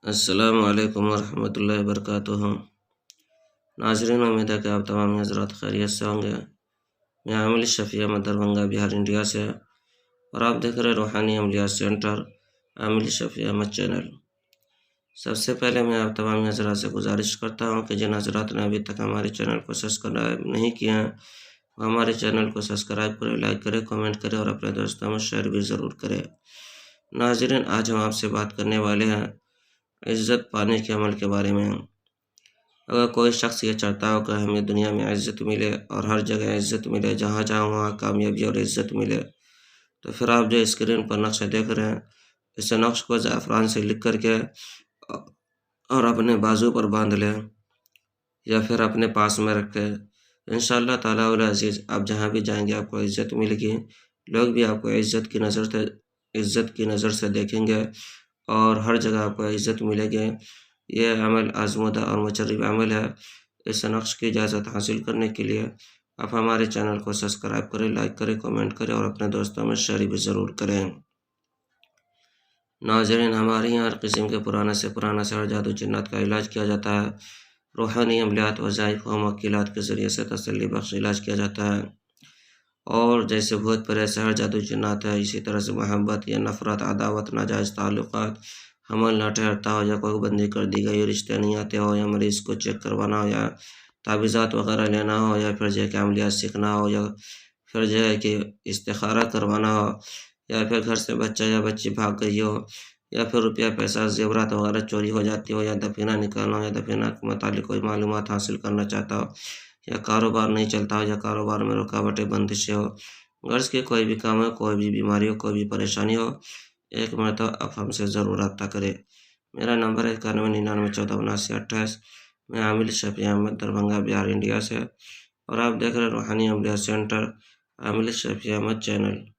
السلام علیکم ورحمۃ اللہ وبرکاتہ۔ ناظرین، امید ہے کہ آپ تمام حضرات خیریت سے ہوں گے۔ میں عامل شفیع احمد دربھنگہ بہار انڈیا سے، اور آپ دیکھ رہے روحانی عملیات سینٹر عامل شفیع احمد چینل۔ سب سے پہلے میں آپ تمام حضرات سے گزارش کرتا ہوں کہ جن حضرات نے ابھی تک ہمارے چینل کو سبسکرائب نہیں کیا ہیں وہ ہمارے چینل کو سبسکرائب کریں، لائک کریں، کمنٹ کریں اور اپنے دوستوں میں شیئر بھی ضرور کریں۔ ناظرین، آج ہم آپ سے بات کرنے والے ہیں عزت پانے کے عمل کے بارے میں۔ اگر کوئی شخص یہ چاہتا ہو کہ ہمیں دنیا میں عزت ملے اور ہر جگہ عزت ملے، جہاں جہاں وہاں کامیابی اور عزت ملے، تو پھر آپ جو اسکرین پر نقشہ دیکھ رہے ہیں، اس نقش کو زعفران سے لکھ کر کے اور اپنے بازو پر باندھ لیں یا پھر اپنے پاس میں رکھیں۔ انشاءاللہ تعالیٰ العزیز آپ جہاں بھی جائیں گے آپ کو عزت ملے گی، لوگ بھی آپ کو عزت کی نظر سے دیکھیں گے اور ہر جگہ آپ کو عزت ملے گی۔ یہ عمل آزمودہ اور مجرب عمل ہے۔ اس نقش کی اجازت حاصل کرنے کے لیے آپ ہمارے چینل کو سبسکرائب کریں، لائک کریں، کمنٹ کریں اور اپنے دوستوں میں شیئر بھی ضرور کریں۔ ناظرین، ہمارے یہاں ہر قسم کے پرانا سے پرانا سحر، جادو، جنات کا علاج کیا جاتا ہے۔ روحانی عملیات، وظائف و موکلات کے ذریعے سے تسلی بخش علاج کیا جاتا ہے۔ اور جیسے بھوت پرے، سحر، جادو، جنات ہے، اسی طرح سے محبت یا نفرت، عداوت، ناجائز تعلقات، حمل نہ ٹھہرتا ہو یا کوئی بندی کر دی گئی رشتے نہیں آتے ہو، یا مریض کو چیک کروانا ہو، یا تعویذات وغیرہ لینا ہو، یا پھر جو ہے کہ عملیات سیکھنا ہو، یا پھر جو ہے کہ استخارہ کروانا ہو، یا پھر گھر سے بچہ یا بچی بھاگ گئی ہو، یا پھر روپیہ پیسہ زیورات وغیرہ چوری ہو جاتی ہو، یا دفینہ نکالنا ہو، یا دفینہ کے متعلق کوئی معلومات حاصل کرنا چاہتا ہو، یا کاروبار نہیں چلتا ہو، یا کاروبار میں رکاوٹیں، بندشیں ہو، غرض کے کوئی بھی کام ہو، کوئی بھی بیماری ہو، کوئی بھی پریشانی ہو، ایک مرتبہ آپ ہم سے ضرور رابطہ کریں۔ میرا نمبر ہے 9199147228۔ میں عامل شفیع احمد دربھنگہ بہار انڈیا سے، اور آپ دیکھ رہے روحانی عملیات سینٹر عامل شفیع احمد چینل۔